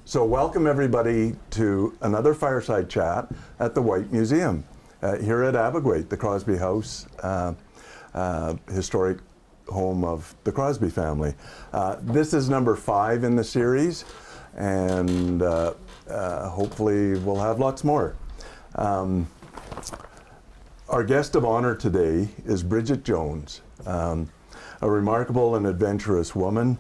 So welcome everybody to another Fireside Chat at the White Museum here at Abergwait, the Crosby House, historic home of the Crosby family. This is number 5 in the series, and hopefully we'll have lots more. Our guest of honor today is Bridget Jones, a remarkable and adventurous woman.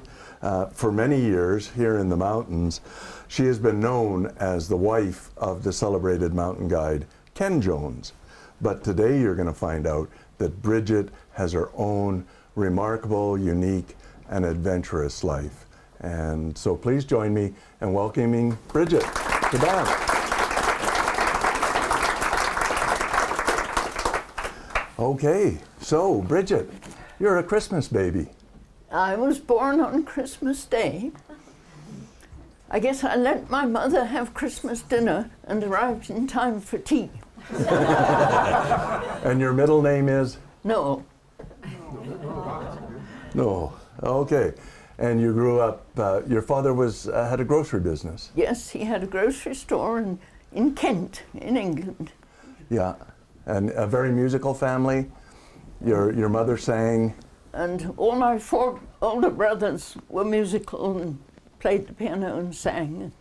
For many years here in the mountains, she has been known as the wife of the celebrated mountain guide, Ken Jones. But today you're going to find out that Bridget has her own remarkable, unique, and adventurous life. And so please join me in welcoming Bridget to Banff. Okay, so Bridget, you're a Christmas baby. I was born on Christmas Day. I guess I let my mother have Christmas dinner and arrived in time for tea. And your middle name is? No. No. Okay. And you grew up, your father had a grocery business? Yes, he had a grocery store in Kent, in England. Yeah. And a very musical family? Your mother sang? And all my 4 older brothers were musical and played the piano and sang.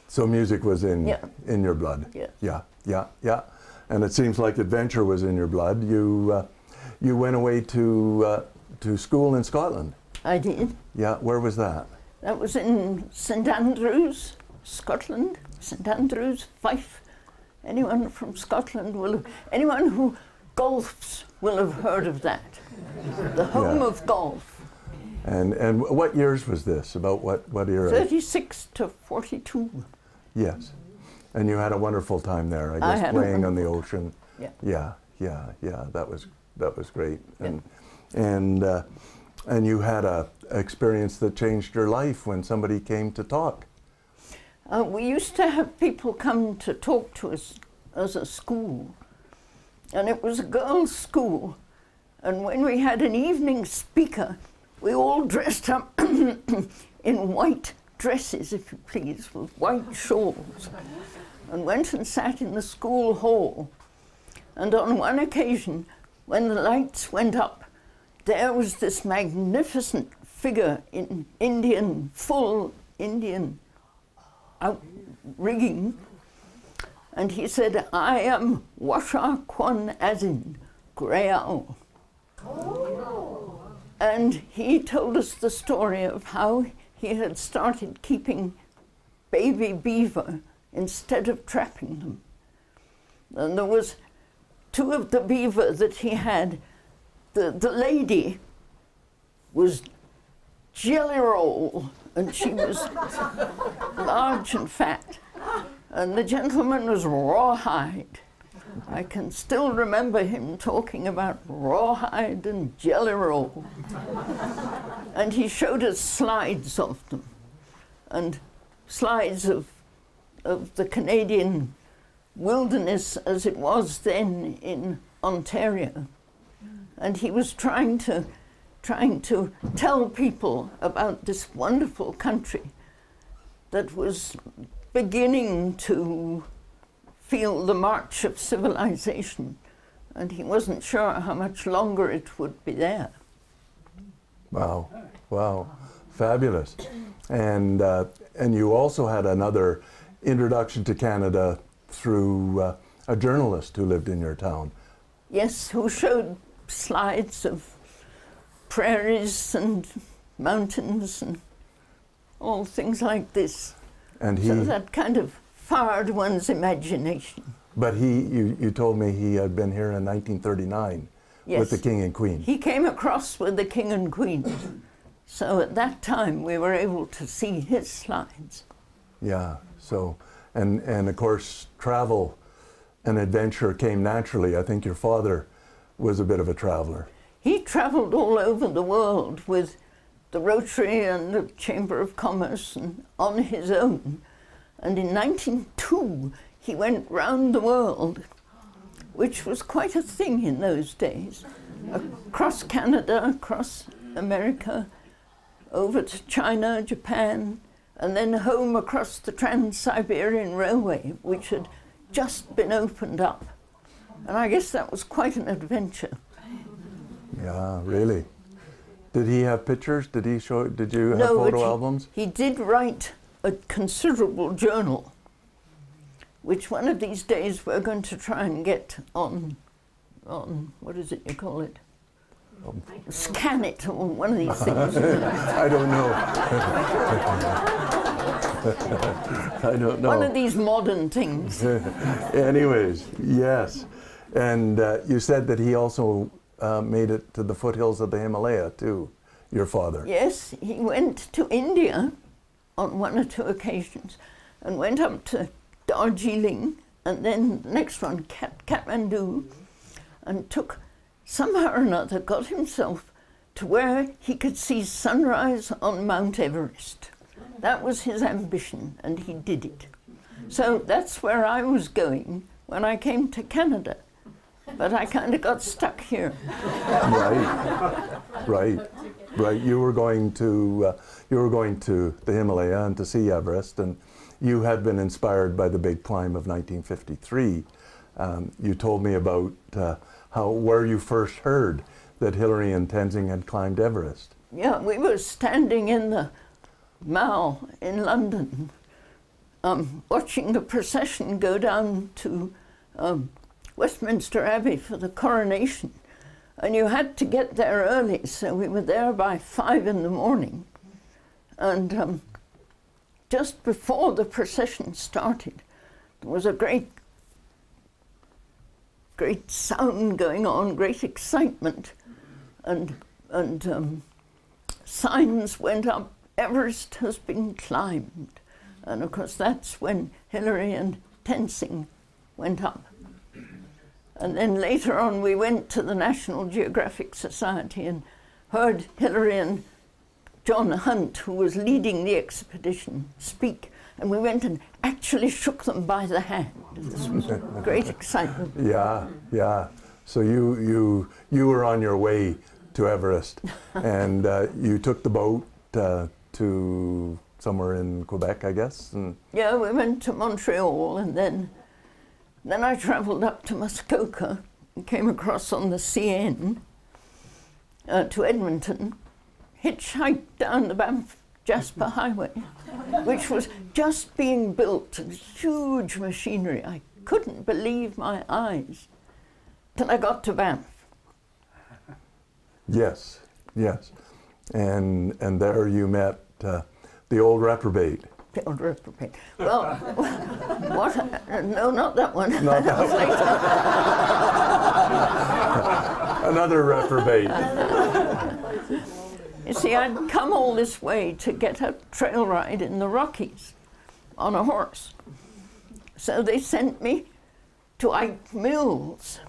So music was in your blood? Yes. Yeah. And it seems like adventure was in your blood. You went away to school in Scotland? I did. Yeah, where was that? That was in St Andrews, Scotland. St Andrews, Fife. Anyone from Scotland anyone who golfs will have heard of that. The home of golf. And what years was this? About what era? 36 to 42. Yes. And you had a wonderful time there, I guess, playing on the ocean. Yeah. Yeah. That was great. And you had a experience that changed your life when somebody came to talk. We used to have people come to talk to us as a school. And it was a girls' school. And when we had an evening speaker, we all dressed up in white dresses, if you please, with white shawls, and went and sat in the school hall. And on one occasion, when the lights went up, there was this magnificent figure in full Indian rigging. And he said, "I am Washa Kwan Azin, Grey Owl." Oh. And he told us the story of how he had started keeping baby beaver instead of trapping them. And there was 2 of the beaver that he had. The lady was Jelly Roll, and she was large and fat. And the gentleman was Rawhide. I can still remember him talking about Rawhide and Jelly Roll. And he showed us slides of them, and slides of the Canadian wilderness as it was then in Ontario. And he was trying to tell people about this wonderful country that was beginning to feel the march of civilization, and he wasn't sure how much longer it would be there. Wow, fabulous. And you also had another introduction to Canada through a journalist who lived in your town. Yes, who showed slides of prairies and mountains and all things like this. And so that kind of fired one's imagination. But you told me he had been here in 1939 with the King and Queen. He came across with the King and Queen. So at that time we were able to see his slides. Yeah, so, and of course travel and adventure came naturally. I think your father was a bit of a traveler. He traveled all over the world with the Rotary and the Chamber of Commerce and on his own. And in 1902, he went round the world, which was quite a thing in those days. Across Canada, across America, over to China, Japan, and then home across the Trans-Siberian Railway, which had just been opened up. And I guess that was quite an adventure. Yeah, really. Did he have pictures? Did he show? Did you have photo albums? He did write a considerable journal, which one of these days we're going to try and get on what is it you call it? Scan it, or one of these things. I don't know. I don't know. One of these modern things. Anyways, yes. And you said that he also made it to the foothills of the Himalaya too, your father. Yes, he went to India on one or two occasions and went up to Darjeeling, and then the next one, Kathmandu, and took, somehow or another, got himself to where he could see sunrise on Mount Everest. That was his ambition, and he did it. So that's where I was going when I came to Canada, but I kind of got stuck here. Right. You were going to the Himalaya and to see Everest, and you had been inspired by the big climb of 1953. You told me about where you first heard that Hilary and Tenzing had climbed Everest. Yeah, we were standing in the Mall in London, watching the procession go down to Westminster Abbey for the coronation. And you had to get there early, so we were there by 5 in the morning. And just before the procession started, there was a great sound going on, great excitement, and signs went up, Everest has been climbed. And of course that's when Hilary and Tenzing went up. And then later on we went to the National Geographic Society and heard Hilary and John Hunt, who was leading the expedition, speak. And we went and actually shook them by the hand. This was great excitement. Yeah. So you were on your way to Everest, and you took the boat to somewhere in Quebec, I guess. And yeah, we went to Montreal, and then I traveled up to Muskoka and came across on the CN to Edmonton, hitchhiked down the Banff-Jasper Highway, which was just being built, huge machinery. I couldn't believe my eyes till I got to Banff. Yes. And there you met the old reprobate. The old reprobate. Well, what? No, not that one. Not that one. Another reprobate. You see, I'd come all this way to get a trail ride in the Rockies on a horse. So they sent me to Ike Mills,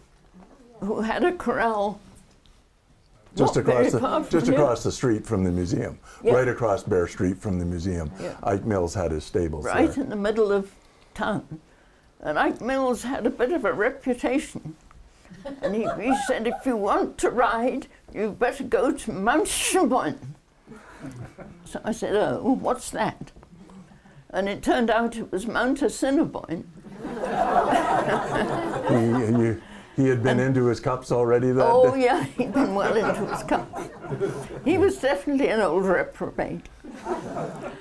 who had a corral just across the street from the museum, right across Bear Street from the museum. Yeah. Ike Mills had his stables right there. In the middle of town. And Ike Mills had a bit of a reputation. And he said, if you want to ride, you better go to Mount Sheboygan. So I said, oh, what's that? And it turned out it was Mount Assiniboine. He had been into his cups already then? Oh, yeah, he'd been well into his cups. He was definitely an old reprobate.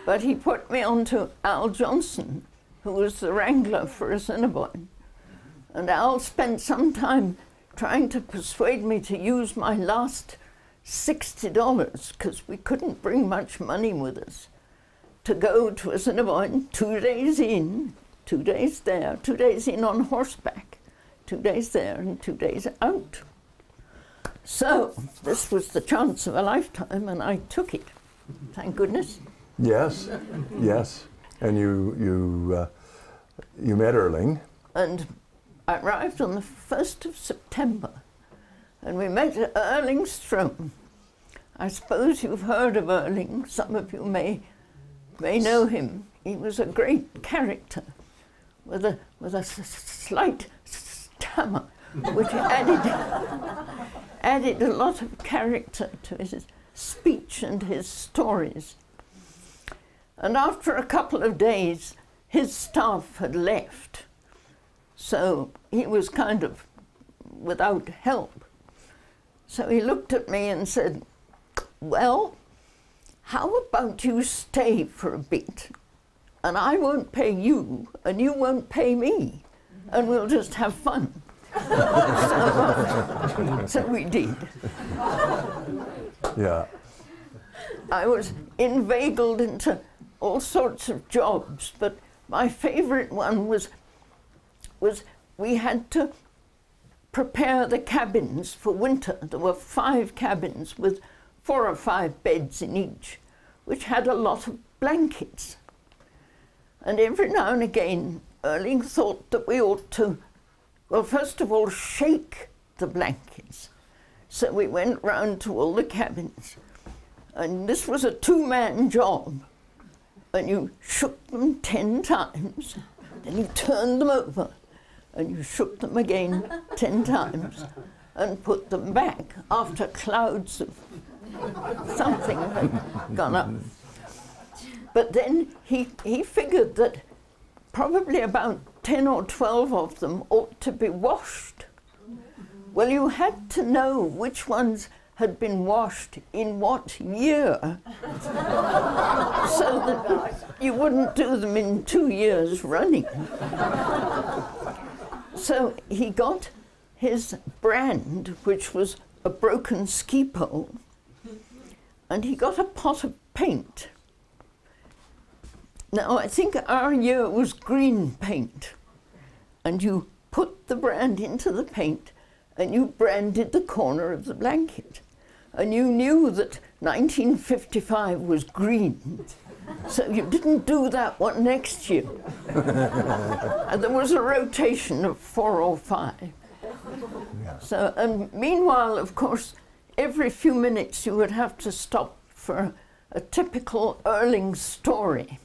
But he put me on to Al Johnson, who was the wrangler for Assiniboine. And Al spent some time trying to persuade me to use my last $60, because we couldn't bring much money with us, to go to Assiniboine 2 days in, 2 days there, 2 days in on horseback, 2 days there and 2 days out. So this was the chance of a lifetime, and I took it. Thank goodness. Yes. And you met Erling. And I arrived on the 1st of September, and we met at Erlingstrom. I suppose you've heard of Erling. Some of you may know him. He was a great character with a slight stammer, which added a lot of character to his speech and his stories. And after a couple of days, his staff had left. So he was kind of without help. So he looked at me and said, well, how about you stay for a bit, and I won't pay you, and you won't pay me, and we'll just have fun. So we did. Yeah. I was inveigled into all sorts of jobs, but my favorite one was we had to prepare the cabins for winter. There were 5 cabins with 4 or 5 beds in each, which had a lot of blankets. And every now and again, Erling thought that we ought to, well, first of all, shake the blankets. So we went round to all the cabins, and this was a 2-man job. And you shook them 10 times, then you turned them over, and you shook them again 10 times, and put them back after clouds of something had gone up. But then he figured that probably about 10 or 12 of them ought to be washed. Well, you had to know which ones had been washed in what year, so that you wouldn't do them in 2 years running. So he got his brand, which was a broken ski pole, and he got a pot of paint. Now, I think our year was green paint, and you put the brand into the paint, and you branded the corner of the blanket. And you knew that 1955 was green, so you didn't do that one next year. And there was a rotation of 4 or 5. Yeah. So, and meanwhile, of course, every few minutes you would have to stop for a typical Erling story.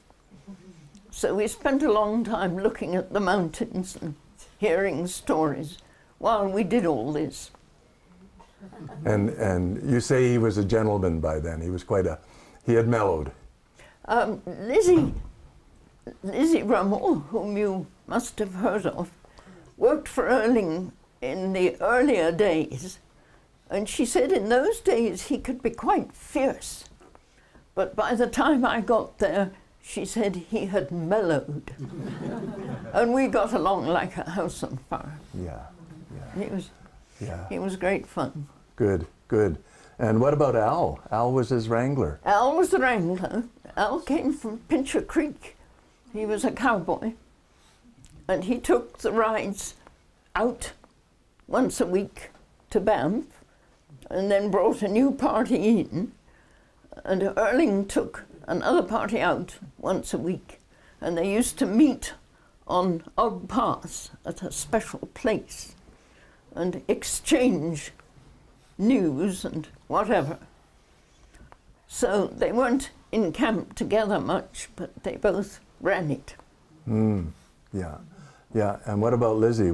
So we spent a long time looking at the mountains and hearing stories while we did all this. And you say he was a gentleman by then. He was he had mellowed. Lizzie Rummel, whom you must have heard of, worked for Erling in the earlier days, and she said in those days he could be quite fierce. But by the time I got there, she said he had mellowed. And we got along like a house on fire. Yeah, yeah. He was great fun. Good, good. And what about Al? Al was his wrangler. Al was the wrangler. Al came from Pincher Creek. He was a cowboy. And he took the rides out once a week to Banff, and then brought a new party in. And Erling took another party out once a week. And they used to meet on Og Pass at a special place and exchange news and whatever. So they weren't in camp together much, but they both ran it. Yeah, yeah. And what about Lizzie?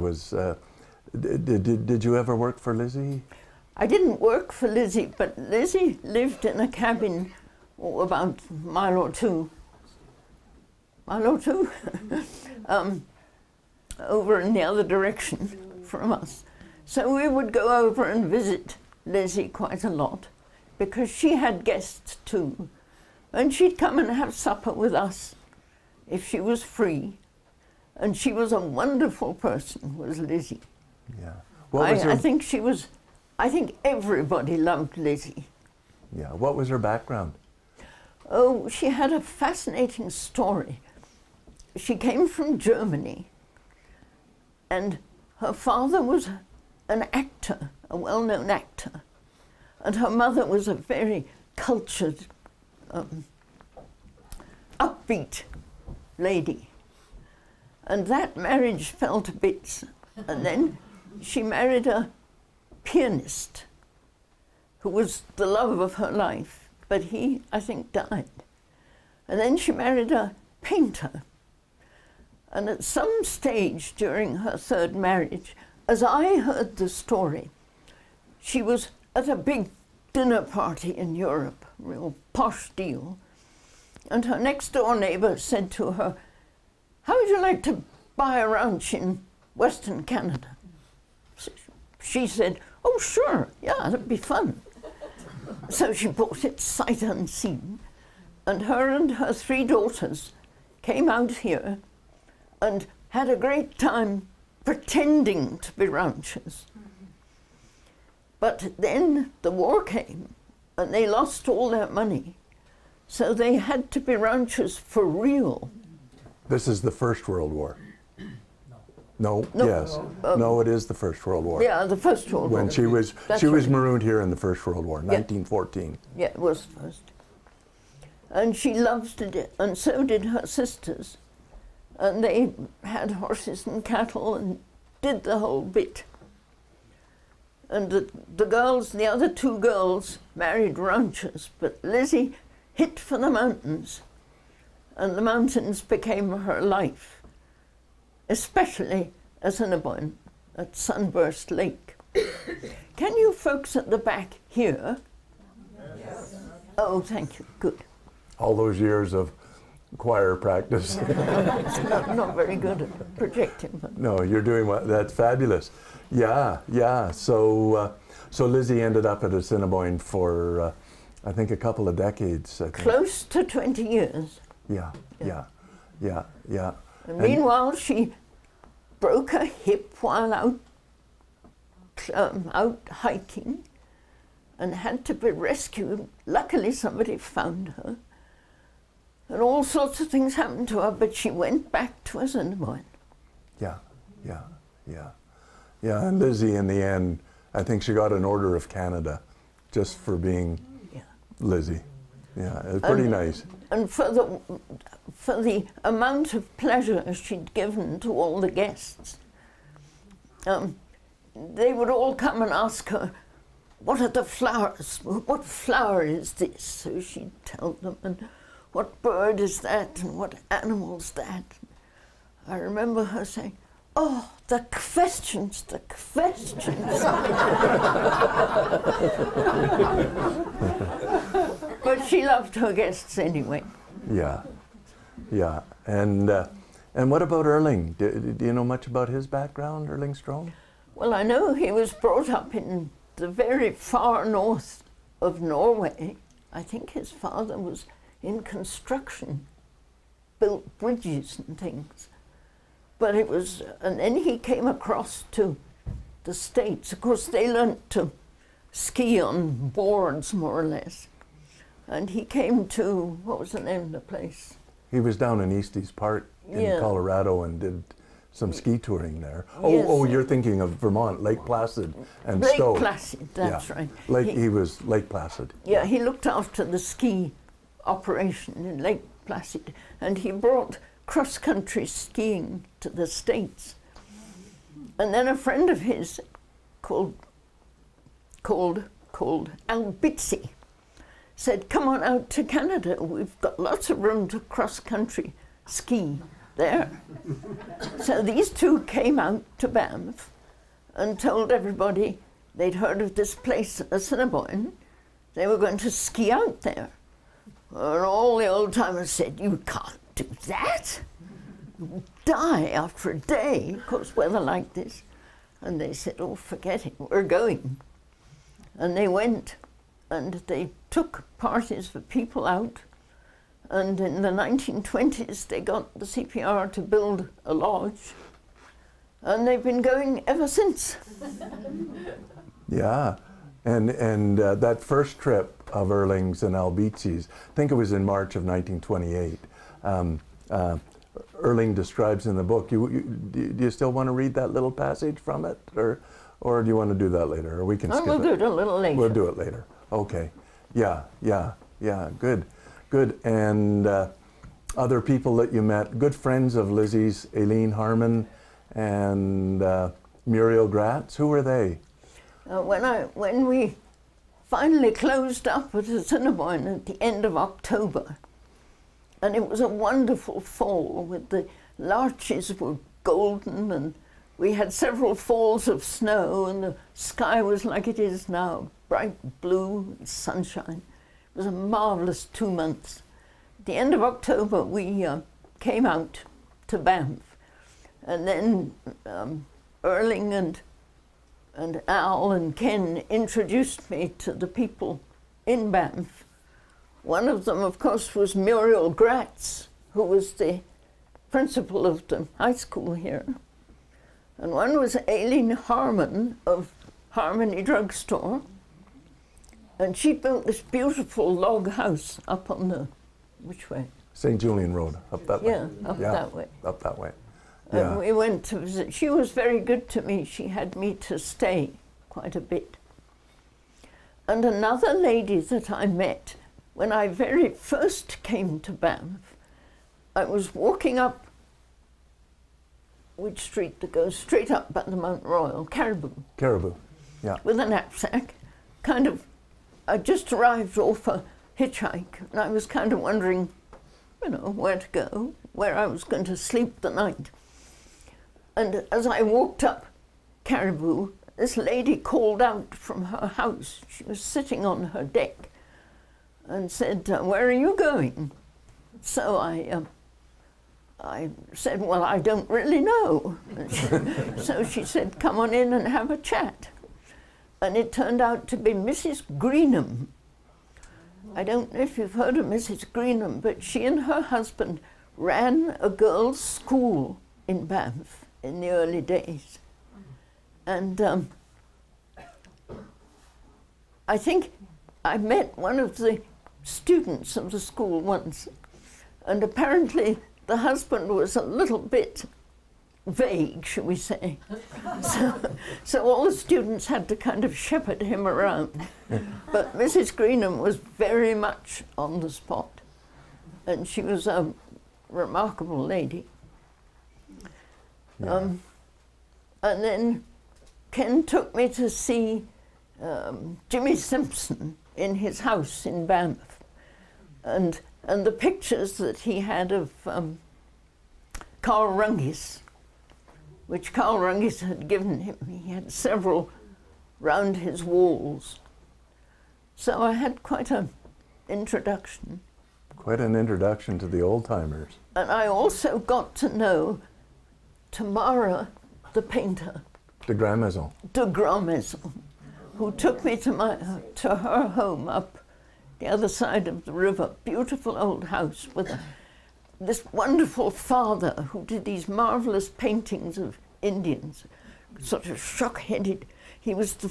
Did you ever work for Lizzie? I didn't work for Lizzie, but Lizzie lived in a cabin about a mile or two, over in the other direction from us. So we would go over and visit Lizzie quite a lot, because she had guests too. And she'd come and have supper with us if she was free. And she was a wonderful person, was Lizzie. Yeah. I think everybody loved Lizzie. Yeah. What was her background? Oh, she had a fascinating story. She came from Germany, and her father was an actor, a well-known actor, and her mother was a very cultured, upbeat lady. And that marriage fell to bits. And then she married a pianist who was the love of her life, but he, I think, died. And then she married a painter. And at some stage during her third marriage, as I heard the story, she was at a big dinner party in Europe, real posh deal, And her next door neighbor said to her, "How would you like to buy a ranch in Western Canada?" She said, "Oh, sure, yeah, that'd be fun." So she bought it sight unseen, and her 3 daughters came out here and had a great time pretending to be ranchers. But then the war came, and they lost all their money, so they had to be ranchers for real. This is the First World War. No, No. yes. No, it is the First World War. Yeah, the First World War. When she was right. marooned here in the First World War, 1914. Yeah, it was first. And she loved it, and so did her sisters. And they had horses and cattle and did the whole bit. And the girls, the other 2 girls, married ranchers, but Lizzie hit for the mountains, and the mountains became her life, especially as Assiniboine at Sunburst Lake. Can you folks at the back hear? Yes. Oh, thank you, good. All those years of choir practice. It's not very good at projecting. But No, you're doing well. That's fabulous. Yeah, yeah. So, so Lizzie ended up at Assiniboine for, I think, a couple of decades. I think. close to 20 years. Yeah, yeah, yeah, yeah. And meanwhile, she broke her hip while out hiking and had to be rescued. Luckily, somebody found her. And all sorts of things happened to her, but she went back to Assiniboine. Yeah, yeah, yeah. Yeah, and Lizzie, in the end, I think she got an Order of Canada just for being Lizzie. Yeah, it was pretty nice. And for the amount of pleasure she'd given to all the guests, they would all come and ask her, "What are the flowers? What flower is this?" So she'd tell them, and "What bird is that? And what animal's that?" I remember her saying, "Oh, the questions, the questions." But she loved her guests anyway. Yeah, yeah. And what about Erling? Do you know much about his background, Erling Strong? Well, I know he was brought up in the very far north of Norway. I think his father was in construction, built bridges and things. But it was, and then he came across to the States. Of course, they learnt to ski on boards, more or less. And he came to, what was the name of the place? He was down in Estes Park in Colorado and did some ski touring there. Oh, Yes. oh, you're thinking of Vermont, Lake Placid and Lake Stowe. Placid, that's Yeah. right. He was Lake Placid. Yeah, he looked after the ski operation in Lake Placid, and he brought cross-country skiing to the States. And then a friend of his called Al Bitsy said, "Come on out to Canada. We've got lots of room to cross-country ski there." So these 2 came out to Banff and told everybody they'd heard of this place, Assiniboine. They were going to ski out there. And all the old-timers said, "You can't do that. You'll die after a day, of course, weather like this." And they said, "Oh, forget it, we're going." And they went, and they took parties of people out. And in the 1920s, they got the CPR to build a lodge. And they've been going ever since. Yeah, and that first trip of Erling's and Albitzi's, I think it was in March of 1928. Erling describes in the book. Do you still want to read that little passage from it, or do you want to do that later, or we can skip we'll it? do it a little later. We'll do it later. Okay. Yeah. Good. And other people that you met, good friends of Lizzie's, Aileen Harmon and Muriel Gratz. Who were they? When we finally closed up at Assiniboine at the end of October, and it was a wonderful fall with the larches were golden, and we had several falls of snow, and the sky was like it is now, bright blue, sunshine. It was a marvelous 2 months. At the end of October, we came out to Banff. And then Erling and Al and Ken introduced me to the people in Banff. One of them, of course, was Muriel Gratz, who was the principal of the high school here. And one was Aileen Harmon of Harmony Drugstore. And she built this beautiful log house up on the, which way? St. Julian Road, up that way. Yeah, that way. Up that way. And we went to visit. She was very good to me. She had me to stay quite a bit. And another lady that I met when I very first came to Banff, I was walking up which street that goes straight up by the Mount Royal, Caribou. Caribou, yeah. With a knapsack, I just arrived off a hitchhike, and I was kind of wondering, you know, where to go, where I was going to sleep the night. And as I walked up Caribou, this lady called out from her house. She was sitting on her deck and said, "Where are you going?" So I said, "Well, I don't really know." So she said, "Come on in and have a chat." And it turned out to be Mrs. Greenham. I don't know if you've heard of Mrs. Greenham, but she and her husband ran a girls' school in Banff in the early days. And I think I met one of the students of the school once, and apparently the husband was a little bit vague, shall we say. So all the students had to kind of shepherd him around. But Mrs. Greenham was very much on the spot, and she was a remarkable lady. Yeah. And then Ken took me to see Jimmy Simpson in his house in Banff, and the pictures that he had of Carl Rungis, which Carl Rungis had given him. He had several round his walls. So I had quite an introduction. Quite an introduction to the old-timers. And I also got to know Tamara, the painter. De Grand Maison. De Grand Maison, who took me to her home up the other side of the river. Beautiful old house with this wonderful father who did these marvelous paintings of Indians, sort of shock-headed. He was the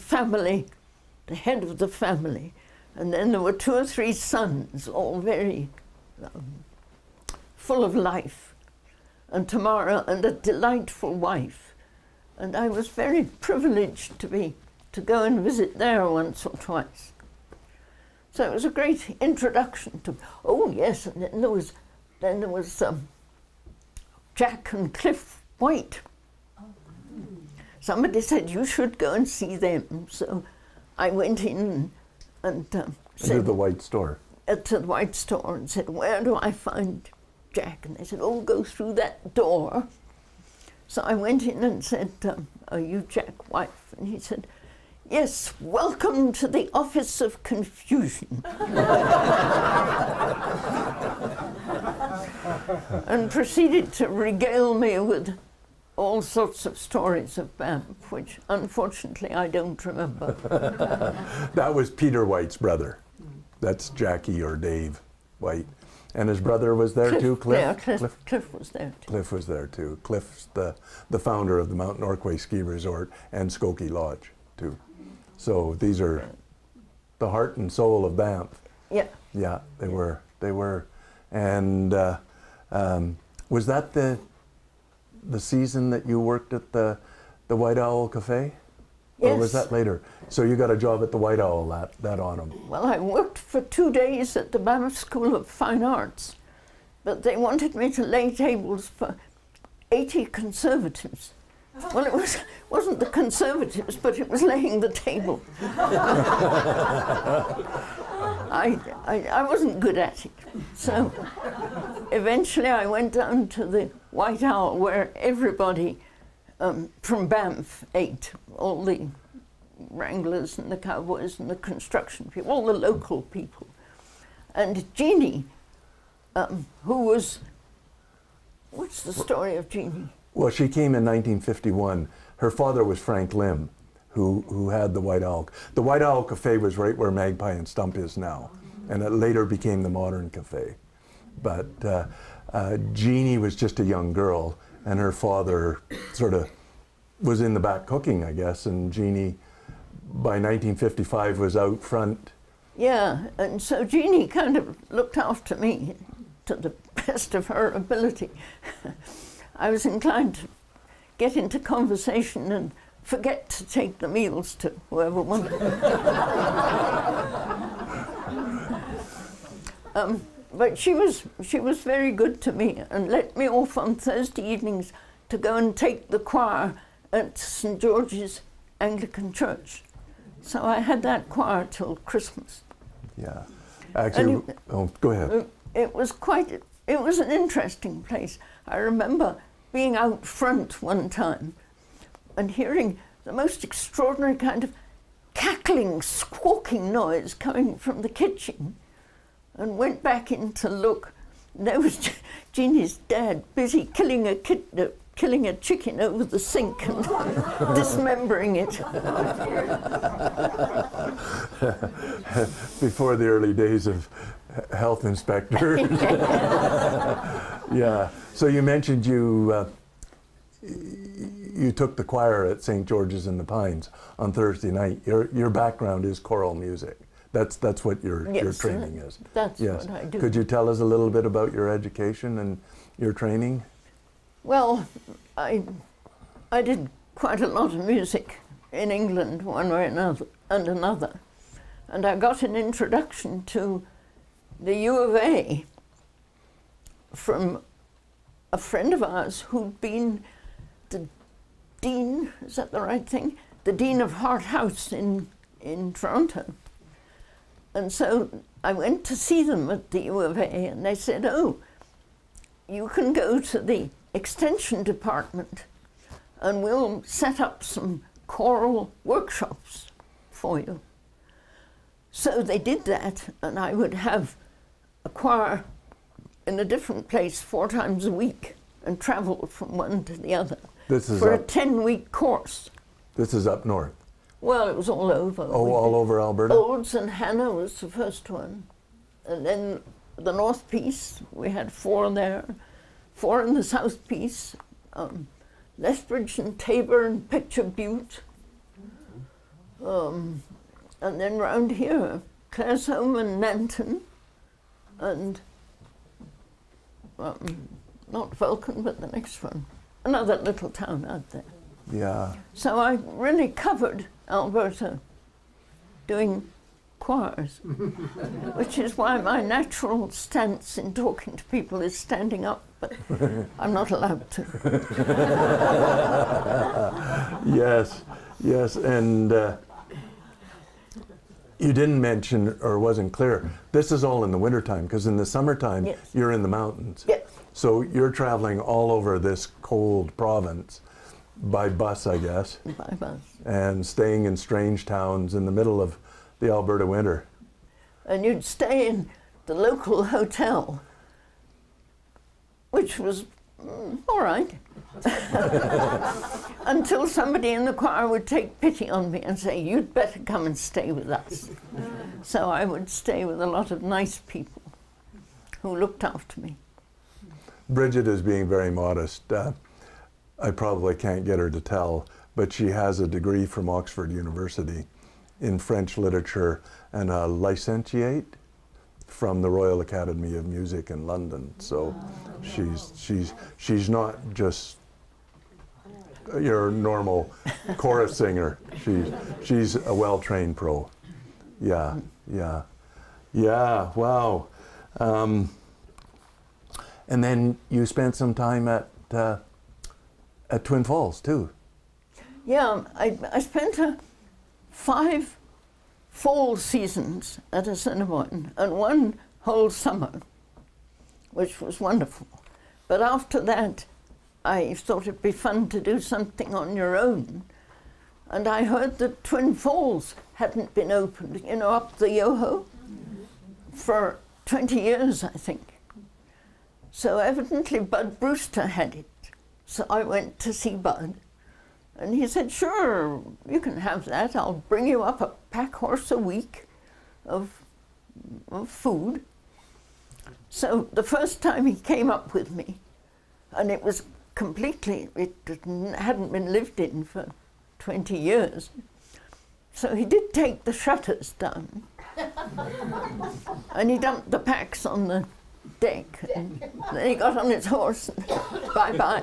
head of the family. And then there were 2 or 3 sons, all very full of life. And Tamara, and a delightful wife. And I was very privileged to go and visit there once or twice. So it was a great introduction to, oh yes, and then there was Jack and Cliff White. Somebody said, "You should go and see them." So I went in and said, to the White store. To the White store, and said, "Where do I find Jack?" And they said, "Oh, go through that door." So I went in and said, "Are you Jack White?" And he said, "Yes, welcome to the Office of Confusion." And proceeded to regale me with all sorts of stories of Banff, which unfortunately I don't remember. That was Peter White's brother. That's Jackie or Dave White. And his brother was there too, Cliff? Yeah, Cliff was there too. Cliff was there too. Cliff's the founder of the Mount Norquay Ski Resort and Skokie Lodge too. So these are the heart and soul of Banff. Yeah. Yeah, they were. And was that the season that you worked at the White Owl Cafe? Yes. Or was that later? So you got a job at the White Owl that autumn? Well, I worked for 2 days at the Banff School of Fine Arts, but they wanted me to lay tables for 80 conservatives. Well, it wasn't the conservatives, but it was laying the table. I wasn't good at it. So eventually I went down to the White Owl, where everybody from Banff ate, all the wranglers and the cowboys and the construction people, all the local people. And Jeannie who was, what's the story of Jeannie? Well, she came in 1951. Her father was Frank Lim, who had the White Owl. The White Owl Cafe was right where Magpie and Stump is now, and it later became the Modern Cafe. But Jeannie was just a young girl, and her father sort of was in the back cooking, I guess, and Jeannie, by 1955, was out front. Yeah, and so Jeannie kind of looked after me to the best of her ability. I was inclined to get into conversation and forget to take the meals to whoever wanted. But she was very good to me and let me off on Thursday evenings to go and take the choir at St. George's Anglican Church. So I had that choir till Christmas. Yeah, actually, go ahead. It was an interesting place. I remember being out front one time and hearing the most extraordinary kind of cackling, squawking noise coming from the kitchen, and went back in to look. There was Jeannie's dad busy killing a chicken over the sink and dismembering it. Before the early days of health inspectors. Yeah. So you mentioned you took the choir at St. George's in the Pines on Thursday night. Your background is choral music. That's what your training is. That's what I do. Could you tell us a little bit about your education and your training? Well, I did quite a lot of music in England, one way and another. And I got an introduction to the U of A from a friend of ours who'd been the dean, is that the right thing? The dean of Hart House in Toronto. And so I went to see them at the U of A, and they said, oh, you can go to the extension department and we'll set up some choral workshops for you. So they did that, and I would have a choir in a different place 4 times a week and travel from one to the other for a 10-week course. This is up north? Well, it was all over. Oh, all over Alberta? Olds and Hannah was the first one. And then the North Piece, we had 4 there, 4 in the South Piece, Lethbridge and Tabor and Picture Butte. And then round here, Claresholm and Nanton, and not Vulcan, but the next one, another little town out there. Yeah. So I really covered Alberta doing choirs, which is why my natural stance in talking to people is standing up, but I'm not allowed to. Yes, and you didn't mention, or wasn't clear, this is all in the wintertime, because in the summertime, yes, you're in the mountains. Yes. So you're traveling all over this cold province by bus, I guess. By bus. And staying in strange towns in the middle of the Alberta winter. And you'd stay in the local hotel, which was all right, until somebody in the choir would take pity on me and say, you'd better come and stay with us. So I would stay with a lot of nice people who looked after me. Bridget is being very modest. I probably can't get her to tell, but she has a degree from Oxford University in French literature and a licentiate from the Royal Academy of Music in London. So she's not just your normal chorus singer. She's a well-trained pro. Yeah. Wow. And then you spent some time at Twin Falls too. Yeah, I spent 5 fall seasons at Assiniboine and 1 whole summer, which was wonderful. But after that, I thought it'd be fun to do something on your own. And I heard that Twin Falls hadn't been opened, up the Yoho, for 20 years, I think. So evidently Bud Brewster had it. So I went to see Bud, and he said, sure, you can have that. I'll bring you up a pack horse a week of food. So the first time he came up with me, and it was completely, it hadn't been lived in for 20 years. So he did take the shutters down, and he dumped the packs on the deck, and then he got on his horse and bye-bye.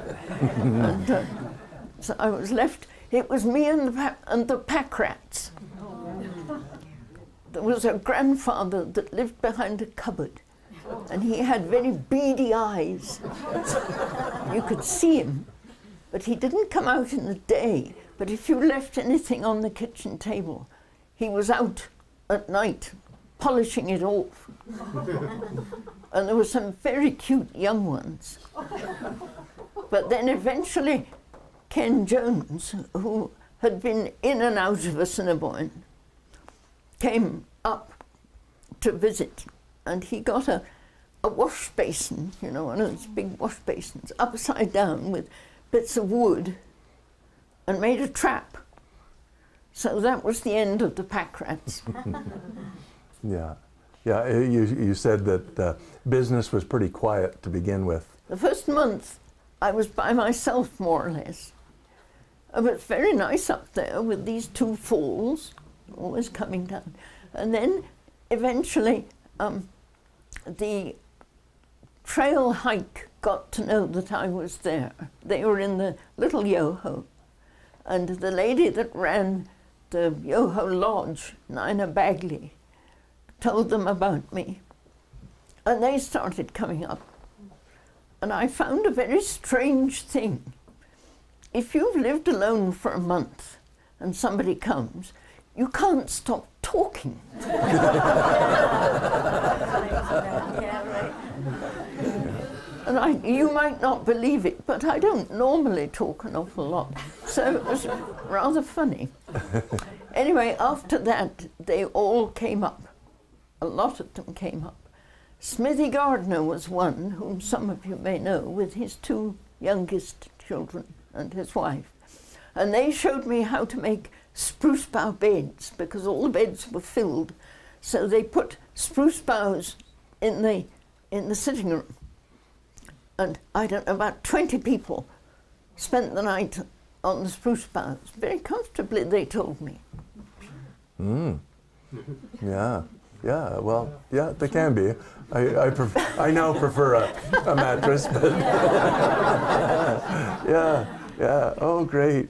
And so I was left, it was me and the pack rats. There was a grandfather that lived behind a cupboard, and he had very beady eyes. You could see him, but he didn't come out in the day. But if you left anything on the kitchen table, he was out at night polishing it off. And there were some very cute young ones. But then eventually Ken Jones, who had been in and out of Assiniboine, came up to visit, and he got a wash basin, you know, one of those big wash basins, upside down with bits of wood, and made a trap. So that was the end of the pack rats. Yeah. Yeah, you said that business was pretty quiet to begin with. The first month, I was by myself, more or less. It was very nice up there with these two falls, always coming down. And then, eventually, the trail hike got to know that I was there. They were in the little Yoho. And the lady that ran the Yoho Lodge, Nina Bagley, told them about me. And they started coming up. And I found a very strange thing. If you've lived alone for a month and somebody comes, you can't stop talking. And you might not believe it, but I don't normally talk an awful lot. So it was rather funny. Anyway, after that, they all came up. A lot of them came up. Smithy Gardner was one, whom some of you may know, with his two youngest children and his wife. And they showed me how to make spruce bough beds, because all the beds were filled. So they put spruce boughs in the sitting room. And I don't know, about 20 people spent the night on the spruce boughs. Very comfortably, they told me. Yeah. Yeah, well, yeah, they can be. I now prefer a mattress, but yeah. Oh, great.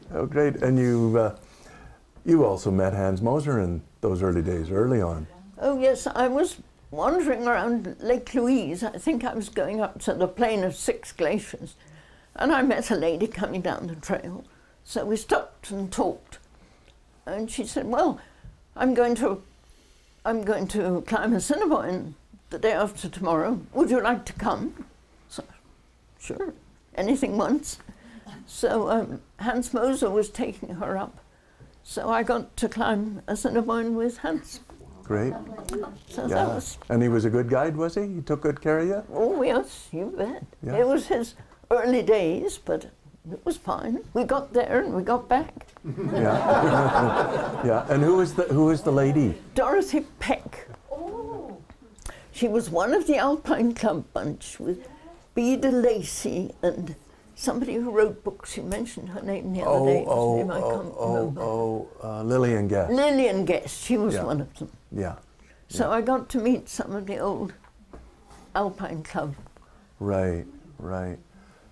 And you also met Hans Moser in those early days, early on. Oh yes, I was wandering around Lake Louise. I think I was going up to the plain of 6 glaciers, and I met a lady coming down the trail. So we stopped and talked, and she said, "Well, I'm going to climb Assiniboine the day after tomorrow. Would you like to come?" So, sure, anything once. So Hans Moser was taking her up. So I got to climb Assiniboine with Hans. Great. So that was... And he was a good guide, was he? He took good care of you? Oh, yes, you bet. Yeah. It was his early days, but it was fine. We got there and we got back. Yeah. Yeah. And who was the lady? Dorothy Peck. Oh. She was one of the Alpine Club bunch with Beda Lacey and somebody who wrote books. You mentioned her name the other day. Whose name I can't remember. Lillian Guest. Lillian Guest. She was one of them. Yeah. So I got to meet some of the old Alpine Club. Right.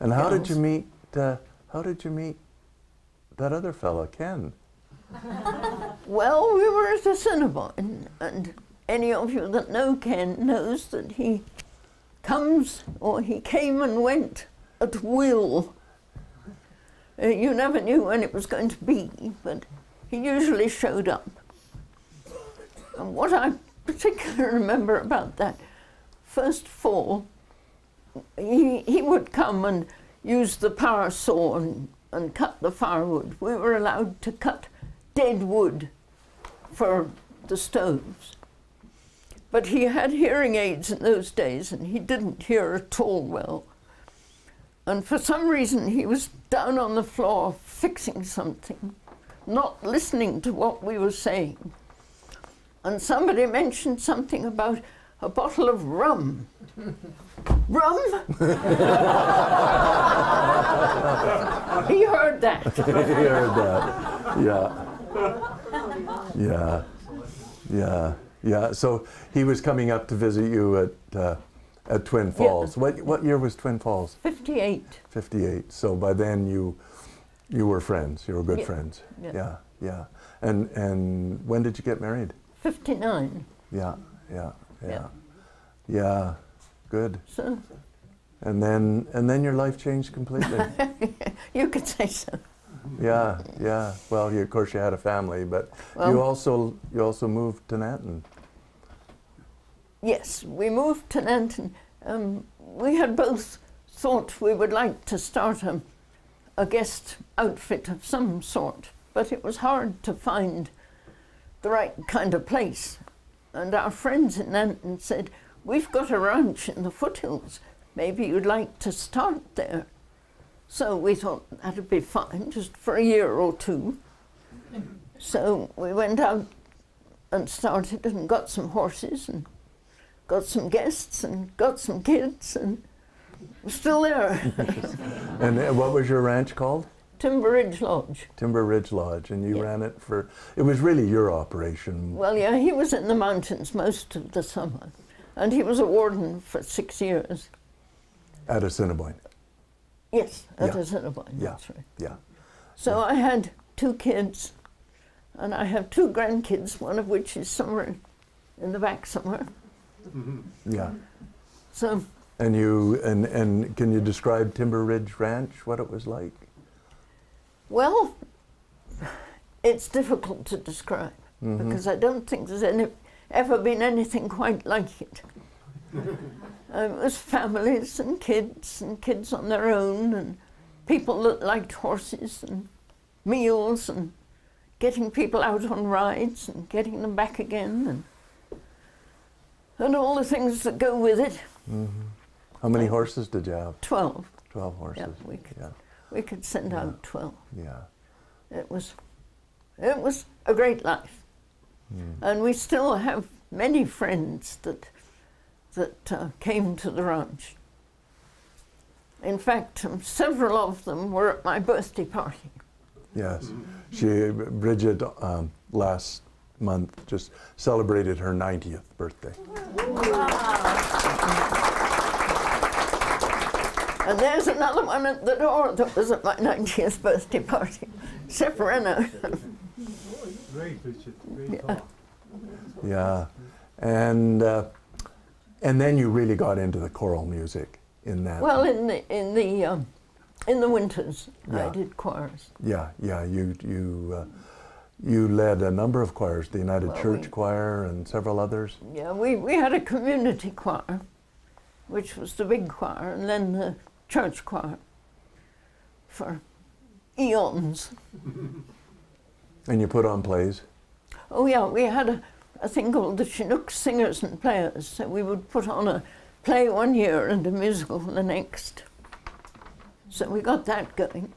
And how did you meet? How did you meet that other fella, Ken? Well, we were at Assiniboine, and any of you that know Ken knows that he comes, or he came and went at will. You never knew when it was going to be, but he usually showed up. And what I particularly remember about that first fall, he would come and use the power saw and cut the firewood. We were allowed to cut dead wood for the stoves. But he had hearing aids in those days, and he didn't hear at all well. And for some reason, he was down on the floor fixing something, not listening to what we were saying. And somebody mentioned something about a bottle of rum. Rum? He heard that. He heard that. Yeah. Yeah. So he was coming up to visit you at Twin Falls. Yeah. What year was Twin Falls? 58. 58. So by then you were friends. You were good friends. Yeah. Yeah. And when did you get married? 59. Yeah. Good. So. And then your life changed completely. You could say so. Yeah. Well, of course you had a family, but you also moved to Nanton. Yes, we moved to Nanton. We had both thought we would like to start a guest outfit of some sort, but it was hard to find the right kind of place. And our friends in Nanton said, "We've got a ranch in the foothills. Maybe you'd like to start there." So we thought that'd be fine, just for a year or two. So we went out and started and got some horses and got some guests and got some kids, and we're still there. And what was your ranch called? Timber Ridge Lodge. Timber Ridge Lodge, and you ran it it was really your operation. Well, yeah, he was in the mountains most of the summer, and he was a warden for 6 years. At Assiniboine. Yes, at Assiniboine, Yeah. that's right. Yeah. So I had 2 kids, and I have 2 grandkids, one of which is somewhere in the back somewhere. Yeah. So. And can you describe Timber Ridge Ranch, what it was like? Well, it's difficult to describe, because I don't think there's ever been anything quite like it. It was families and kids on their own, and people that liked horses and meals and getting people out on rides and getting them back again, and all the things that go with it. How many horses did you have? 12. 12 horses. Yeah, we could send out 12. Yeah. It was a great life. And we still have many friends that came to the ranch. In fact, several of them were at my birthday party. Yes. Bridget, last month just celebrated her 90th birthday. And there's another one at the door that was at my 90th birthday party, Separano. Great, Bridget. Great talk. Yeah. And then you really got into the choral music in that. Well, in the winters, I did choirs. Yeah. You led a number of choirs, the United Church Choir and several others. Yeah, we had a community choir, which was the big choir, and then the church choir for eons. And you put on plays? Oh yeah, we had a thing called the Chinook Singers and Players. So we would put on a play one year and a musical the next. So we got that going.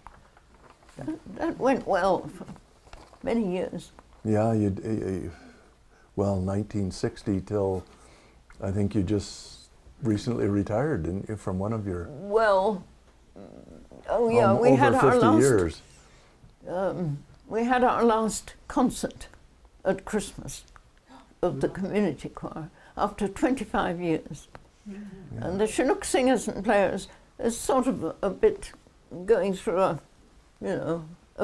That went well for many years. Yeah, well, 1960 till I think you just recently retired, didn't you, from one of your... Well, oh yeah, we over had 50 our last... years. We had our last concert at Christmas of the community choir after 25 years. Yeah. And the Chinook Singers and Players is sort of a bit going through a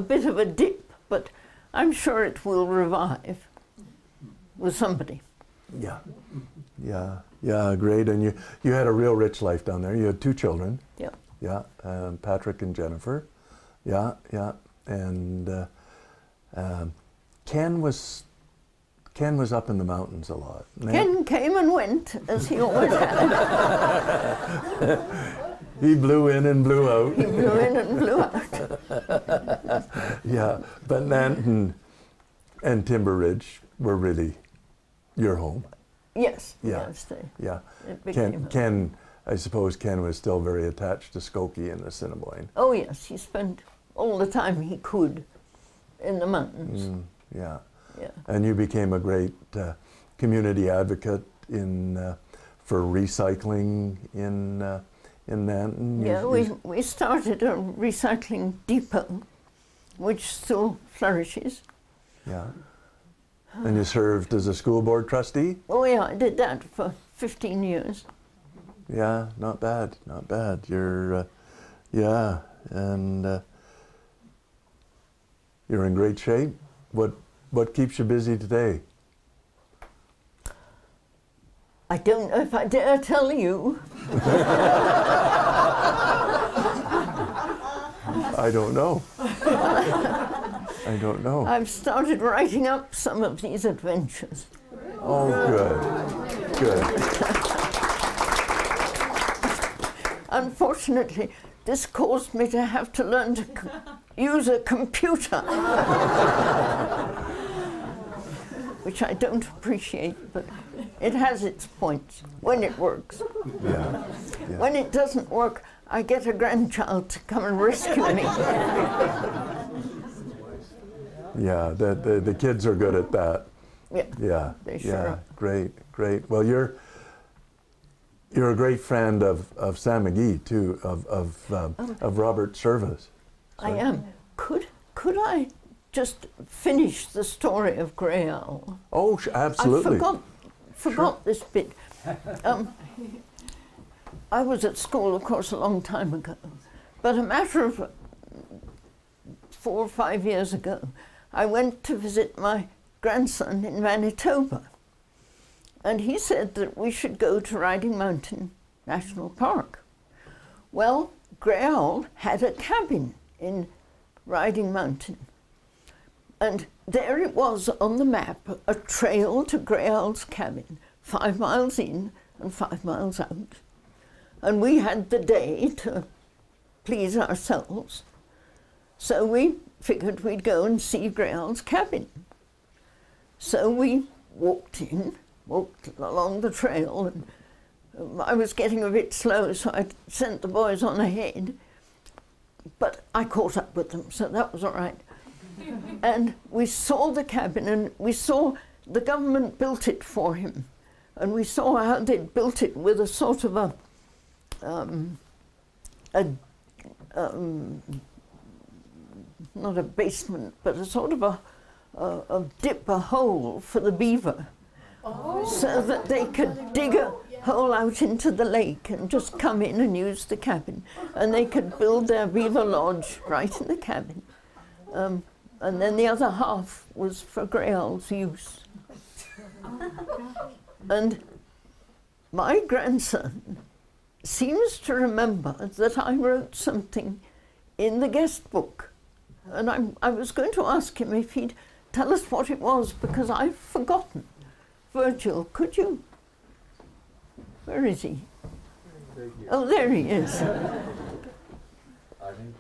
bit of a dip, but I'm sure it will revive with somebody. Yeah, great. And you had a real rich life down there. You had 2 children. Yeah. Yeah, Patrick and Jennifer. Yeah. And Ken was up in the mountains a lot. Ken came and went, as he always had. He blew in and blew out. He blew in and blew out. Yeah, but Nanton and Timber Ridge were really your home. Yes, Yeah. yes. Yeah. It became Ken, I suppose Ken was still very attached to Skokie and Assiniboine. Oh yes, he spent all the time he could in the mountains. Yeah. Yeah. And you became a great community advocate in for recycling in Nanton. Yeah, we started a recycling depot, which still flourishes. Yeah. And you served as a school board trustee? Oh yeah, I did that for 15 years. Yeah, not bad, not bad. You're, yeah, and you're in great shape. What keeps you busy today? I don't know if I dare tell you. I don't know. I don't know. I've started writing up some of these adventures. Oh, good, good. Unfortunately, this caused me to have to learn to use a computer, which I don't appreciate, but it has its points when it works. Yeah. Yeah. When it doesn't work, I get a grandchild to come and rescue me. Yeah, the kids are good at that. Yeah, Yeah, they sure yeah, are. great, great. Well, you're a great friend of Sam McGee too, of Robert Service. I am. Could I just finish the story of Grey Owl? Oh, absolutely. I forgot this bit. I was at school, of course, a long time ago, but a matter of 4 or 5 years ago, I went to visit my grandson in Manitoba, and he said that we should go to Riding Mountain National Park. Well, Grey Owl had a cabin in Riding Mountain, and there it was on the map, a trail to Grey Owl's cabin, 5 miles in and 5 miles out. And we had the day to please ourselves, so we figured we'd go and see Grey Owl's cabin. So we walked along the trail, and I was getting a bit slow, so I sent the boys on ahead, but I caught up with them, so that was all right. And we saw the cabin, and we saw the government built it for him, and we saw how they'd built it with a sort of a not a basement, but a sort of a hole for the beaver, so that they could dig a hole out into the lake and just come in and use the cabin, and they could build their beaver lodge right in the cabin, and then the other half was for Grey Owl's use. And my grandson seems to remember that I wrote something in the guest book, and I was going to ask him if he'd tell us what it was, because I've forgotten. Virgil, could you? Where is he? Oh, there he is. I think,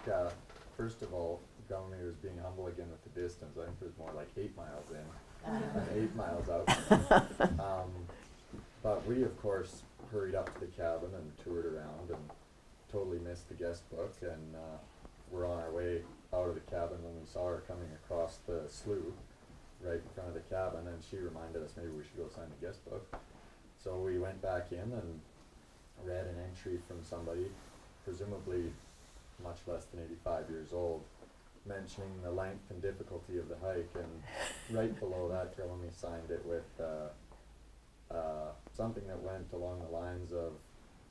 first of all, Governor was being humble again with the distance. I think it was more like 8 miles in and 8 miles out. But we, of course, hurried up to the cabin and toured around and totally missed the guest book, and we're on our way out of the cabin when we saw her coming across the slough right in front of the cabin, and she reminded us maybe we should go sign the guest book. So we went back in and read an entry from somebody, presumably much less than 85 years old, mentioning the length and difficulty of the hike, and right below that Trelawney signed it with something that went along the lines of,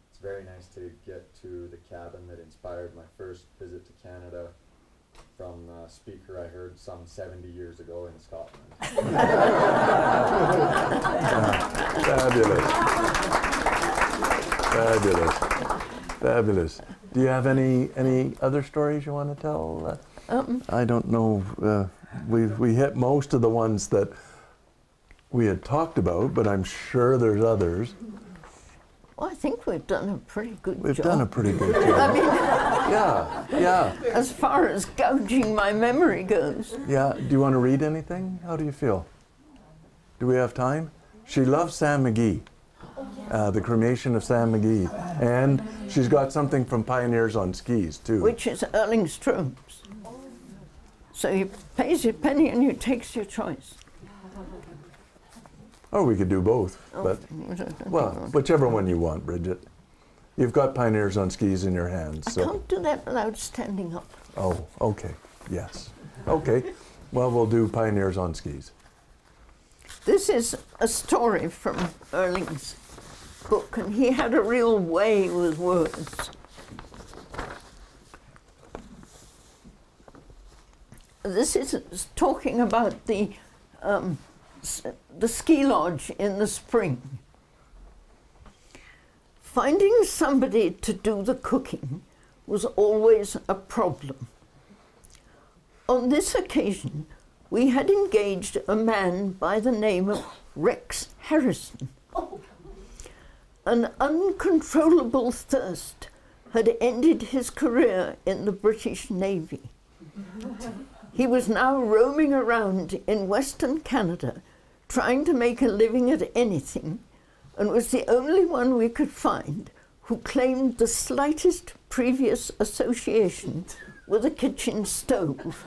"It's very nice to get to the cabin that inspired my first visit to Canada from a speaker I heard some 70 years ago in Scotland." Fabulous. Fabulous. Fabulous. Do you have any other stories you want to tell? I don't know. We hit most of the ones that we had talked about, but I'm sure there's others. Well, I think we've done a pretty good job. We've done a pretty good job. I mean, Yeah. as far as gouging my memory goes. Yeah. Do you want to read anything? How do you feel? Do we have time? She loves Sam McGee, the cremation of Sam McGee. And she's got something from Pioneers on Skis, too. Which is Erling Stroom's. So he pays your penny and you takes your choice. Or we could do both, but, well, whichever one you want, Bridget. You've got Pioneers on Skis in your hands, so. I can't do that without standing up. Oh, okay, yes. Okay, well, we'll do Pioneers on Skis. This is a story from Erling's book, and he had a real way with words. This is talking about the ski lodge in the spring. Finding somebody to do the cooking was always a problem. On this occasion, we had engaged a man by the name of Rex Harrison. An uncontrollable thirst had ended his career in the British Navy. He was now roaming around in Western Canada, trying to make a living at anything, and was the only one we could find who claimed the slightest previous association with a kitchen stove.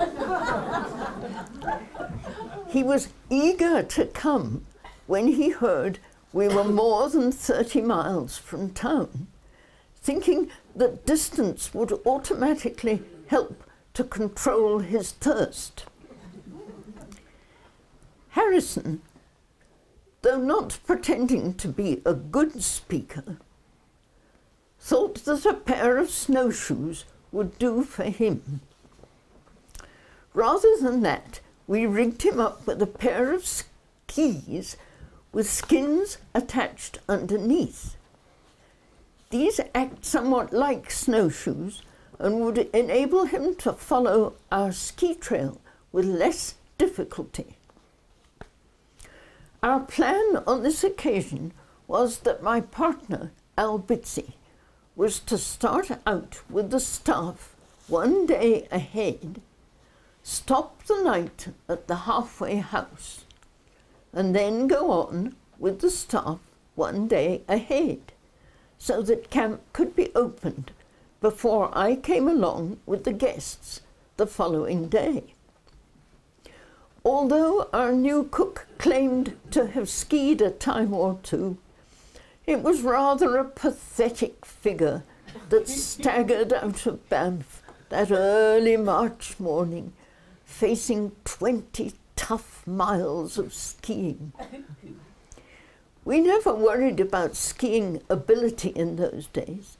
He was eager to come when he heard we were more than 30 miles from town, thinking that distance would automatically help to control his thirst. Harrison, though not pretending to be a good speaker, thought that a pair of snowshoes would do for him. Rather than that, we rigged him up with a pair of skis with skins attached underneath. These act somewhat like snowshoes and would enable him to follow our ski trail with less difficulty. Our plan on this occasion was that my partner, Al Bitsy, was to start out with the staff one day ahead, stop the night at the halfway house, and then go on with the staff one day ahead, so that camp could be opened before I came along with the guests the following day. Although our new cook claimed to have skied a time or two, it was rather a pathetic figure that staggered out of Banff that early March morning, facing 20 tough miles of skiing. We never worried about skiing ability in those days.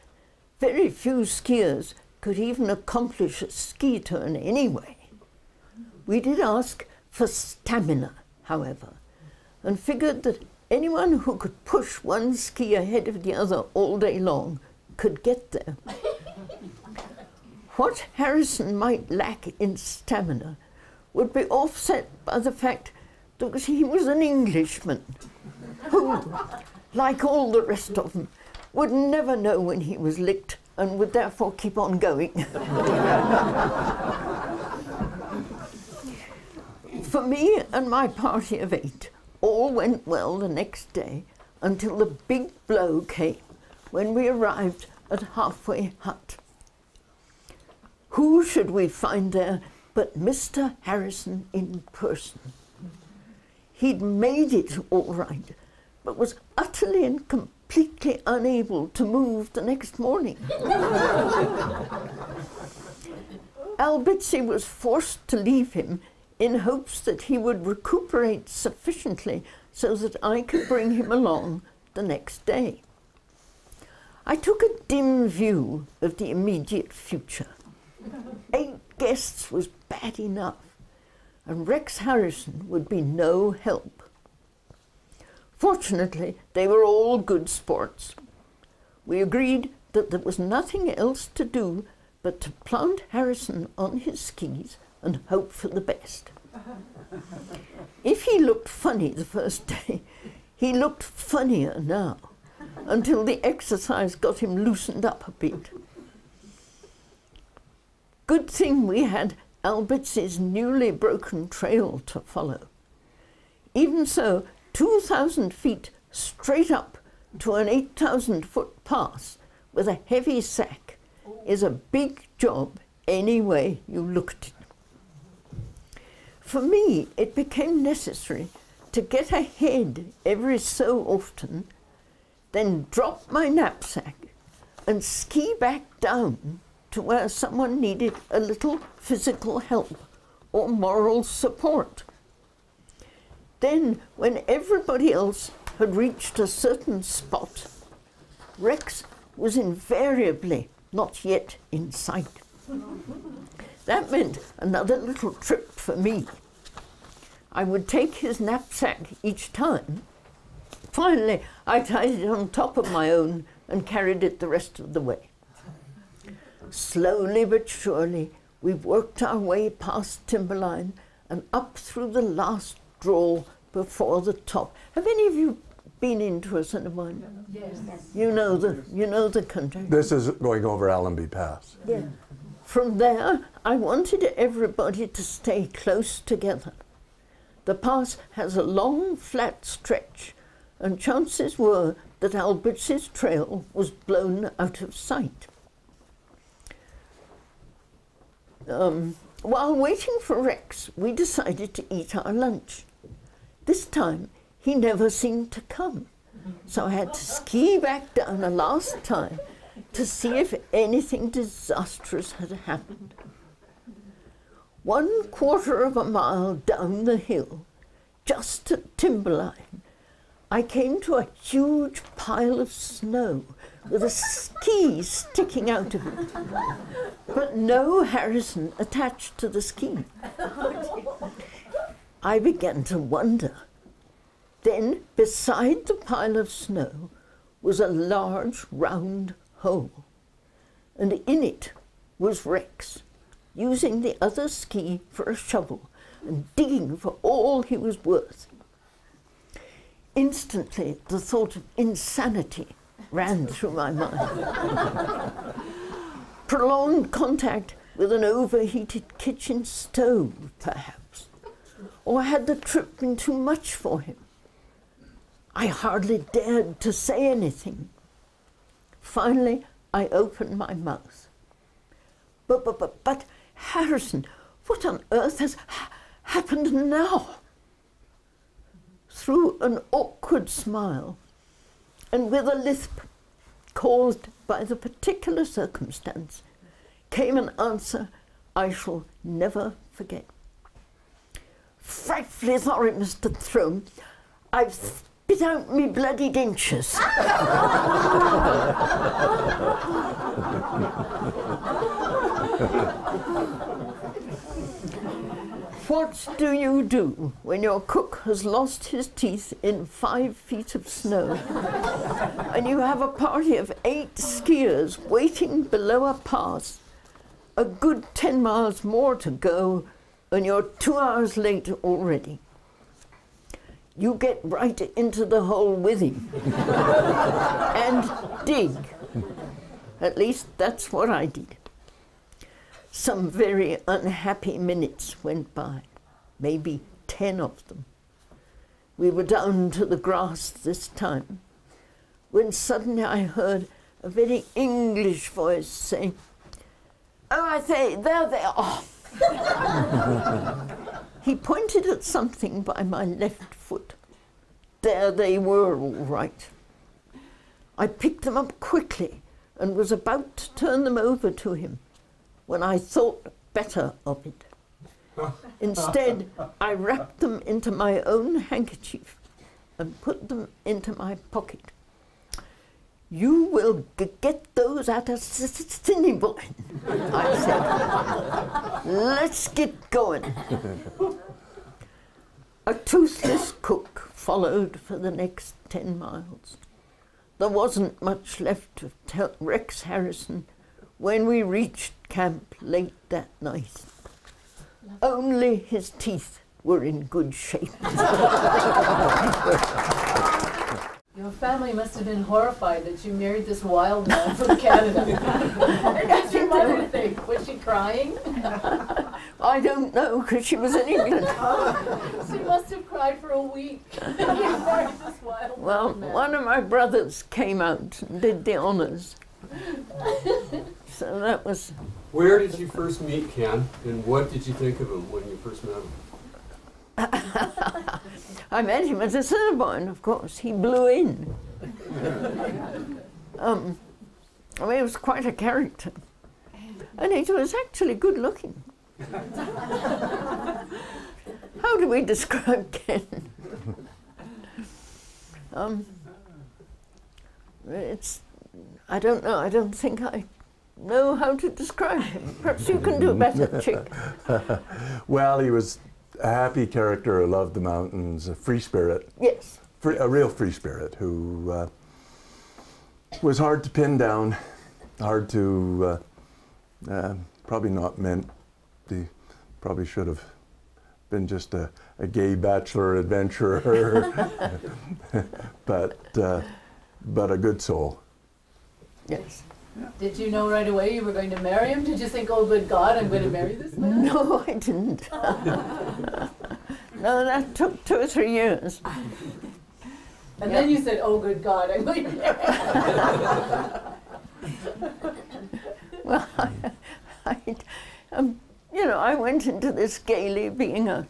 Very few skiers could even accomplish a ski turn anyway. We did ask for stamina, however, and figured that anyone who could push one ski ahead of the other all day long could get there. What Harrison might lack in stamina would be offset by the fact that he was an Englishman who, like all the rest of them, would never know when he was licked and would therefore keep on going. For me and my party of 8, all went well the next day until the big blow came when we arrived at Halfway Hut. Who should we find there but Mr. Harrison in person? He'd made it all right, but was utterly and completely unable to move the next morning. Al Bitsy was forced to leave him in hopes that he would recuperate sufficiently so that I could bring him along the next day. I took a dim view of the immediate future. 8 guests was bad enough, and Rex Harrison would be no help. Fortunately, they were all good sports. We agreed that there was nothing else to do but to plant Harrison on his skis and hope for the best. If he looked funny the first day, he looked funnier now, until the exercise got him loosened up a bit. Good thing we had Al Bitsy's newly broken trail to follow. Even so, 2,000 feet straight up to an 8,000-foot pass with a heavy sack is a big job any way you look at it. For me, it became necessary to get ahead every so often, then drop my knapsack and ski back down to where someone needed a little physical help or moral support. Then, when everybody else had reached a certain spot, Rex was invariably not yet in sight. That meant another little trip for me. I would take his knapsack each time. Finally, I tied it on top of my own and carried it the rest of the way. Slowly but surely, we worked our way past timberline and up through the last draw before the top. Have any of you been into a cinema? Yes. You know the country. This is going over Allenby Pass. Yeah. From there, I wanted everybody to stay close together. The pass has a long, flat stretch, and chances were that Albert's trail was blown out of sight. While waiting for Rex, we decided to eat our lunch. This time, he never seemed to come, so I had to ski back down a last time to see if anything disastrous had happened. 1/4 of a mile down the hill, just at timberline, I came to a huge pile of snow with a ski sticking out of it, but no Harrison attached to the ski. I began to wonder. Then, beside the pile of snow was a large round hole, and in it was Rex, using the other ski for a shovel and digging for all he was worth. Instantly, the thought of insanity ran through my mind. Prolonged contact with an overheated kitchen stove, perhaps. Or had the trip been too much for him? I hardly dared to say anything. Finally, I opened my mouth. But Harrison, what on earth has happened now? Through an awkward smile, and with a lisp caused by the particular circumstance, came an answer I shall never forget. Frightfully sorry, Mr. Throne. I've spit out me bloody dentures. What do you do when your cook has lost his teeth in 5 feet of snow and you have a party of 8 skiers waiting below a pass, a good 10 miles more to go, and you're 2 hours late already? You get right into the hole with him and dig. At least that's what I did. Some very unhappy minutes went by, maybe 10 of them. We were down to the grass this time, when suddenly I heard a very English voice saying, "Oh, I say, there they are." He pointed at something by my left foot. There they were, all right. I picked them up quickly and was about to turn them over to him when I thought better of it. Instead, I wrapped them into my own handkerchief and put them into my pocket. "You will get those at a Cinnabon," I said. "Let's get going." A toothless cook followed for the next 10 miles. There wasn't much left of Rex Harrison when we reached camp late that night. Only his teeth were in good shape. Your family must have been horrified that you married this wild man from Canada. What did your mother think? Was she crying? I don't know, because she was in England. She must have cried for a week. You married this wild Well, man. one of my brothers came out and did the honors. So that was, Where did you first meet Ken, and what did you think of him when you first met him? I met him at the Cinnabon, of course. He blew in. I mean, he was quite a character. And he was actually good looking. How do we describe Ken? I don't know, I don't think I know how to describe him. Perhaps you can do better, Chic. Well, he was a happy character who loved the mountains, a free spirit, Yes. a real free spirit who was hard to pin down, hard to, probably not meant, he probably should have been just a gay bachelor adventurer, but a good soul. Yes. Did you know right away you were going to marry him? Did you think, oh good God, I'm going to marry this man? No, I didn't. No, that took 2 or 3 years. And then you said, oh good God, I'm going to marry him. Well, you know, I went into this gaily being a,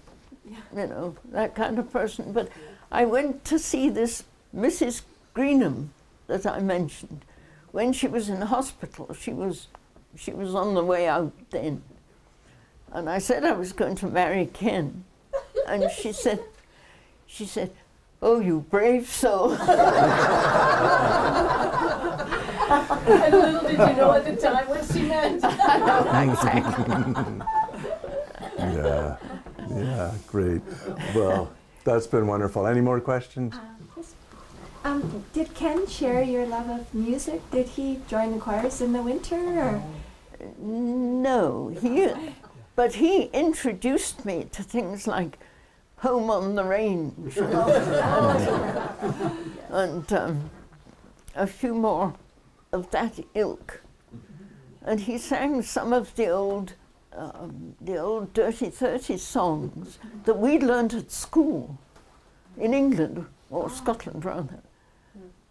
you know, that kind of person, but I went to see this Mrs. Greenham that I mentioned. When she was in hospital, she was on the way out then. And I said I was going to marry Ken. And she said, oh, you brave soul. And little did you know at the time what she meant. Yeah, great. Well, that's been wonderful. Any more questions? Did Ken share your love of music? Did he join the choirs in the winter? Or? No, but he introduced me to things like Home on the Range and a few more of that ilk. And he sang some of the old Dirty 30 songs that we'd learned at school in England, or Scotland rather.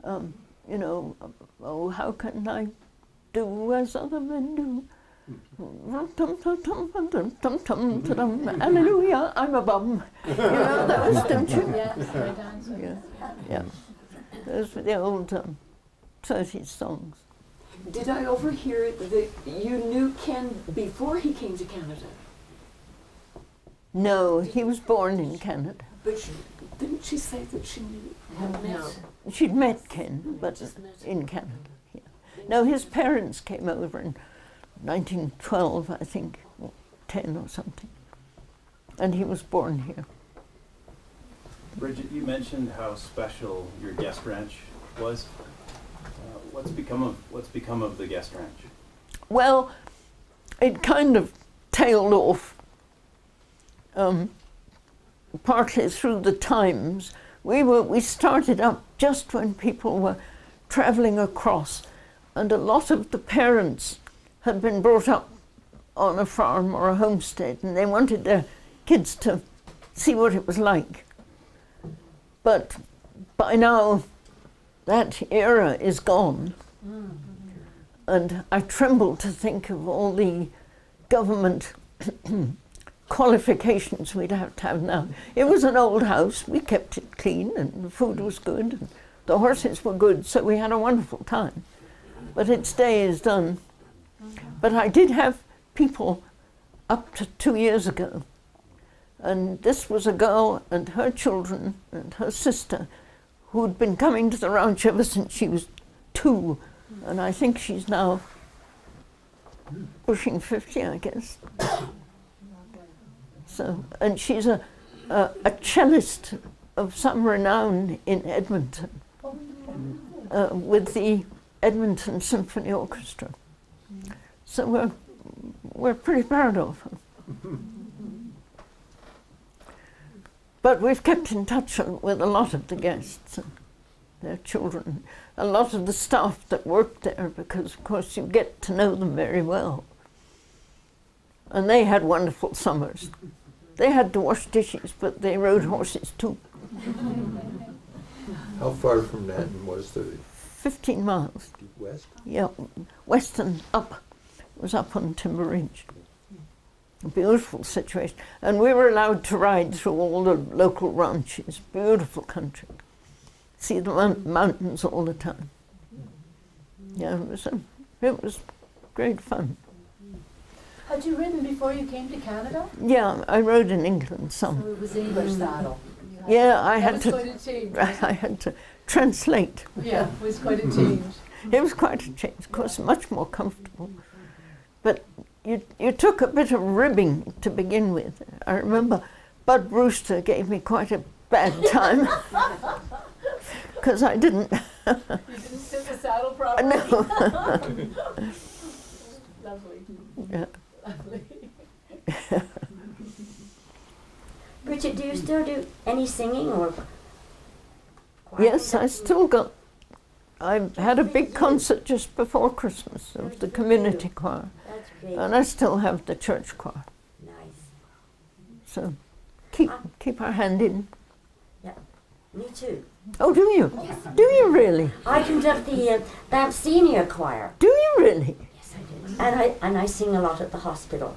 You know, oh, how can I do as other men do? Hallelujah, I'm a bum. You know those, don't you? Yes, my dancer. Yeah. Those were the old 30s songs. Did I overhear that you knew Ken before he came to Canada? No, he was born in Canada. But didn't she say that she knew him? No. She'd met Ken, but in Canada. Yeah. No, his parents came over in 1912, I think, or 10 or something. And he was born here. Bridget, you mentioned how special your guest ranch was. What's become of the guest ranch? Well, it kind of tailed off, partly through the times. We started up just when people were traveling across, and a lot of the parents had been brought up on a farm or a homestead, and they wanted their kids to see what it was like. But by now, that era is gone. And I tremble to think of all the government qualifications we'd have to have now. It was an old house, we kept it clean, and the food was good, and the horses were good, so we had a wonderful time. But its day is done. But I did have people up to 2 years ago, and this was a girl and her children and her sister who'd been coming to the ranch ever since she was 2, and I think she's now pushing 50, I guess. So, and she's a cellist of some renown in Edmonton with the Edmonton Symphony Orchestra. So we're pretty proud of her. But we've kept in touch with a lot of the guests and their children, a lot of the staff that worked there, because of course you get to know them very well. And they had wonderful summers. They had to wash dishes, but they rode horses too. How far from Nanton was the 15 miles. west? Yeah, west and up. It was up on Timber Ridge. A beautiful situation. And we were allowed to ride through all the local ranches. Beautiful country. See the mountains all the time. Yeah, it was great fun. Had you ridden before you came to Canada? Yeah, I rode in England some. So it was English saddle. Yeah, I had That was quite a change. I had to translate. Yeah, it was quite a change. It was quite a change, of course, much more comfortable. But you took a bit of ribbing to begin with. I remember Bud Brewster gave me quite a bad time because I didn't. You didn't sit the saddle properly? No. Lovely. Yeah. Lovely. Bridget, do you still do any singing or? Yes, I still got. I had a big concert just before Christmas of the community choir, That's great. and I still have the church choir. Nice. So keep our hand in. Yeah, me too. Oh, do you? Yes. Do you really? I conduct the Banff Senior Choir. Do you really? Yes, I do. And I sing a lot at the hospital.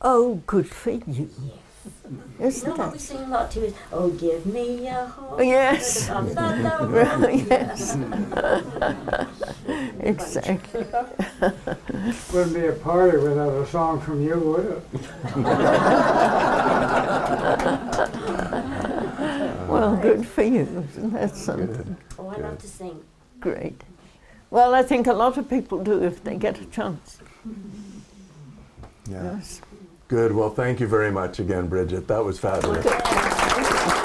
Oh, good for you. Yes. Isn't You know what we that? sing a lot too is, oh, give me a home. Yes. Yes. Exactly. Wouldn't be a party without a song from you, would it? Well, good for you. Isn't that something? Oh, I love to sing. Great. Well, I think a lot of people do if they get a chance. Yeah. Yes. Good. Well, thank you very much again, Bridget. That was fabulous. Okay.